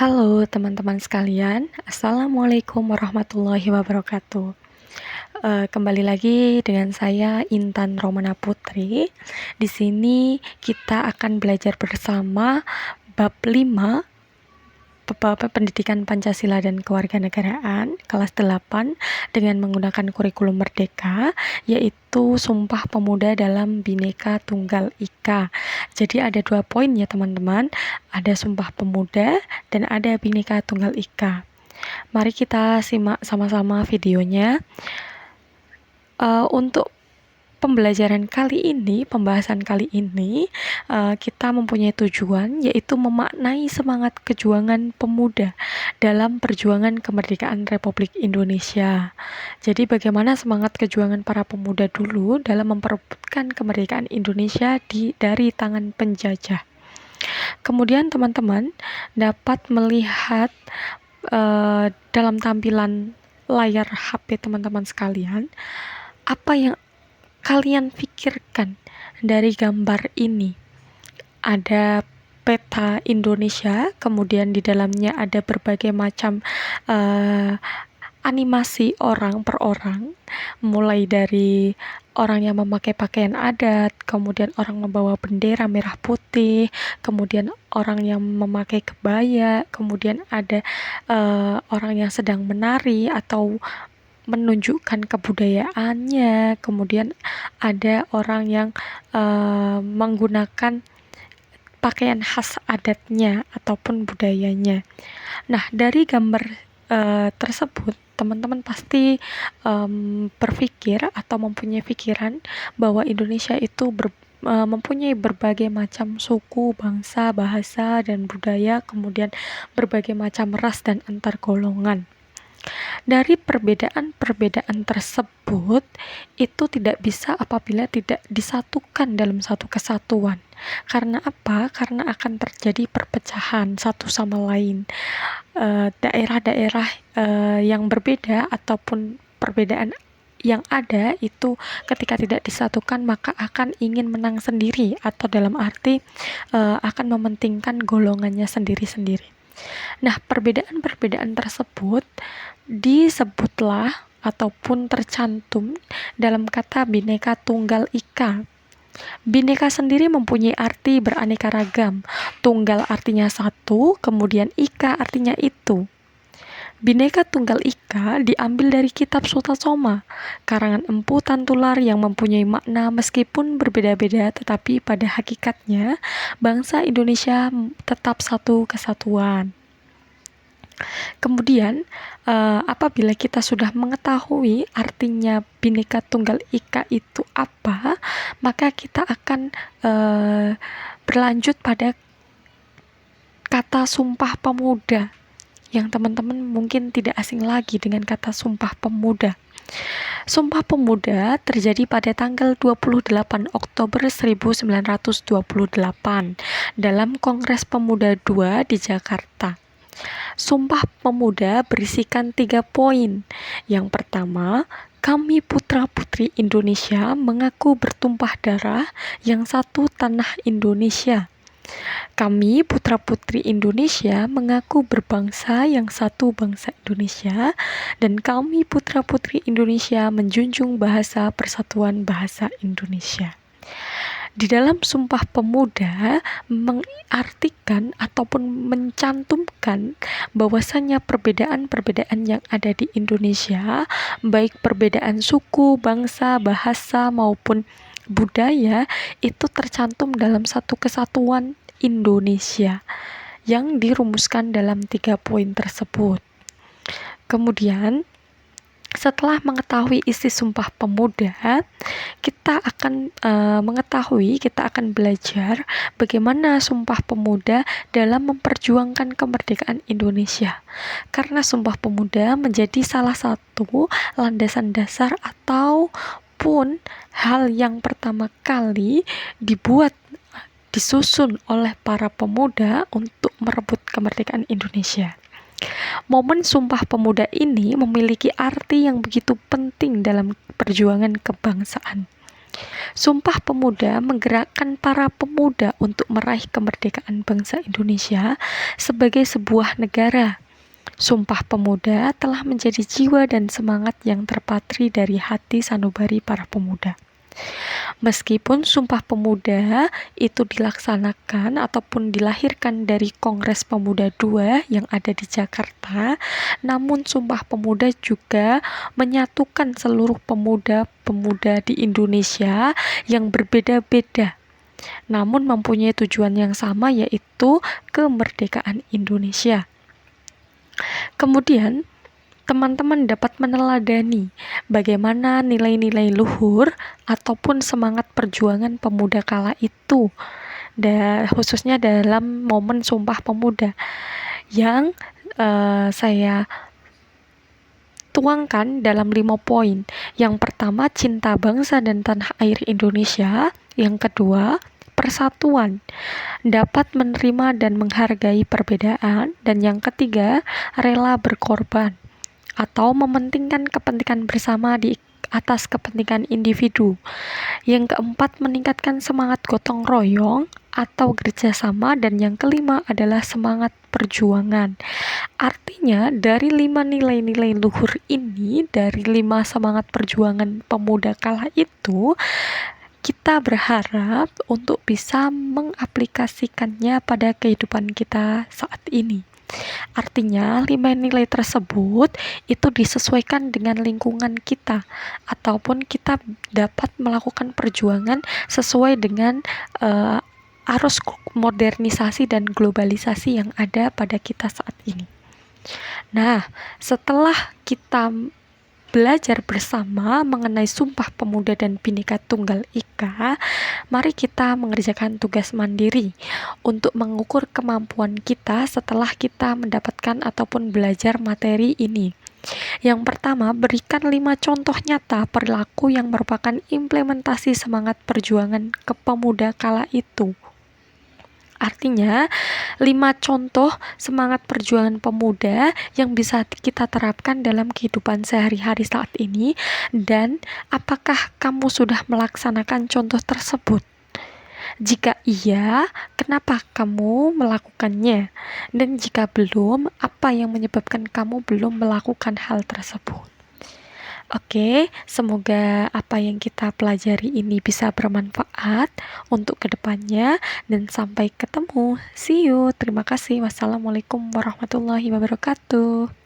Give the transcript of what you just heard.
Halo teman-teman sekalian, Assalamualaikum warahmatullahi wabarakatuh. Kembali lagi dengan saya Intan Romana Putri. Di sini kita akan belajar bersama bab 5 Pendidikan Pancasila dan Kewarganegaraan kelas 8 dengan menggunakan kurikulum Merdeka, yaitu Sumpah Pemuda dalam Bhinneka Tunggal Ika. Jadi ada 2 poin ya teman-teman, ada Sumpah Pemuda dan ada Bhinneka Tunggal Ika. Mari kita simak sama-sama videonya. Untuk pembahasan kali ini, kita mempunyai tujuan, yaitu memaknai semangat kejuangan pemuda dalam perjuangan kemerdekaan Republik Indonesia. Jadi bagaimana semangat kejuangan para pemuda dulu dalam memperebutkan kemerdekaan Indonesia dari tangan penjajah. Kemudian teman-teman dapat melihat dalam tampilan layar HP teman-teman sekalian, apa yang kalian pikirkan dari gambar ini. Ada peta Indonesia, kemudian di dalamnya ada berbagai macam animasi orang per orang, mulai dari orang yang memakai pakaian adat, kemudian orang membawa bendera merah putih, kemudian orang yang memakai kebaya, kemudian ada orang yang sedang menari atau menunjukkan kebudayaannya, kemudian ada orang yang menggunakan pakaian khas adatnya ataupun budayanya. Nah, dari gambar tersebut, teman-teman pasti berpikir atau mempunyai pikiran bahwa Indonesia itu mempunyai berbagai macam suku, bangsa, bahasa, dan budaya, kemudian berbagai macam ras dan antar golongan. Dari perbedaan-perbedaan tersebut, itu tidak bisa apabila tidak disatukan dalam satu kesatuan. Karena apa? Karena akan terjadi perpecahan satu sama lain. Daerah-daerah yang berbeda ataupun perbedaan yang ada itu ketika tidak disatukan maka akan ingin menang sendiri, atau dalam arti akan mementingkan golongannya sendiri-sendiri. Nah, perbedaan-perbedaan tersebut disebutlah ataupun tercantum dalam kata Bhinneka Tunggal Ika. Bhinneka sendiri mempunyai arti beraneka ragam. Tunggal artinya satu, kemudian Ika artinya itu. Bhinneka Tunggal Ika diambil dari kitab Suta Soma, karangan Empu Tantular yang mempunyai makna meskipun berbeda-beda, tetapi pada hakikatnya bangsa Indonesia tetap satu kesatuan. Kemudian apabila kita sudah mengetahui artinya Bhinneka Tunggal Ika itu apa, maka kita akan berlanjut pada kata Sumpah Pemuda, yang teman-teman mungkin tidak asing lagi dengan kata Sumpah Pemuda. Sumpah Pemuda terjadi pada tanggal 28 Oktober 1928 dalam Kongres Pemuda II di Jakarta. Sumpah Pemuda berisikan 3 poin. Yang pertama, kami putra-putri Indonesia mengaku bertumpah darah, yang satu tanah Indonesia. Kami putra-putri Indonesia mengaku berbangsa, yang satu bangsa Indonesia, dan kami putra-putri Indonesia menjunjung bahasa persatuan bahasa Indonesia. Di dalam Sumpah Pemuda mengartikan ataupun mencantumkan bahwasannya perbedaan-perbedaan yang ada di Indonesia, baik perbedaan suku, bangsa, bahasa maupun budaya, itu tercantum dalam satu kesatuan Indonesia yang dirumuskan dalam 3 poin tersebut. Kemudian setelah mengetahui isi Sumpah Pemuda, kita akan kita akan belajar bagaimana Sumpah Pemuda dalam memperjuangkan kemerdekaan Indonesia. Karena Sumpah Pemuda menjadi salah satu landasan dasar ataupun hal yang pertama kali disusun oleh para pemuda untuk merebut kemerdekaan Indonesia. Momen Sumpah Pemuda ini memiliki arti yang begitu penting dalam perjuangan kebangsaan. Sumpah Pemuda menggerakkan para pemuda untuk meraih kemerdekaan bangsa Indonesia sebagai sebuah negara. Sumpah Pemuda telah menjadi jiwa dan semangat yang terpatri dari hati sanubari para pemuda. Meskipun Sumpah Pemuda itu dilaksanakan ataupun dilahirkan dari Kongres Pemuda II yang ada di Jakarta, namun Sumpah Pemuda juga menyatukan seluruh pemuda-pemuda di Indonesia yang berbeda-beda, namun mempunyai tujuan yang sama, yaitu kemerdekaan Indonesia. Kemudian, teman-teman dapat meneladani bagaimana nilai-nilai luhur ataupun semangat perjuangan pemuda kala itu, khususnya dalam momen Sumpah Pemuda yang saya tuangkan dalam 5 poin. Yang pertama, cinta bangsa dan tanah air Indonesia. Yang kedua, persatuan, dapat menerima dan menghargai perbedaan. Dan yang ketiga, rela berkorban atau mementingkan kepentingan bersama di atas kepentingan individu. Yang keempat, meningkatkan semangat gotong royong atau kerjasama. Dan yang kelima adalah semangat perjuangan. Artinya dari 5 nilai-nilai luhur ini, dari 5 semangat perjuangan pemuda kala itu, kita berharap untuk bisa mengaplikasikannya pada kehidupan kita saat ini. Artinya 5 nilai tersebut itu disesuaikan dengan lingkungan kita, ataupun kita dapat melakukan perjuangan sesuai dengan arus modernisasi dan globalisasi yang ada pada kita saat ini. Nah, setelah kita belajar bersama mengenai Sumpah Pemuda dan Bhinneka Tunggal Ika, mari kita mengerjakan tugas mandiri untuk mengukur kemampuan kita setelah kita mendapatkan ataupun belajar materi ini. Yang pertama, berikan 5 contoh nyata perilaku yang merupakan implementasi semangat perjuangan kepemuda kala itu. Artinya, 5 contoh semangat perjuangan pemuda yang bisa kita terapkan dalam kehidupan sehari-hari saat ini, dan apakah kamu sudah melaksanakan contoh tersebut? Jika iya, kenapa kamu melakukannya? Dan jika belum, apa yang menyebabkan kamu belum melakukan hal tersebut? Oke, semoga apa yang kita pelajari ini bisa bermanfaat untuk kedepannya, dan sampai ketemu. See you. Terima kasih. Wassalamualaikum warahmatullahi wabarakatuh.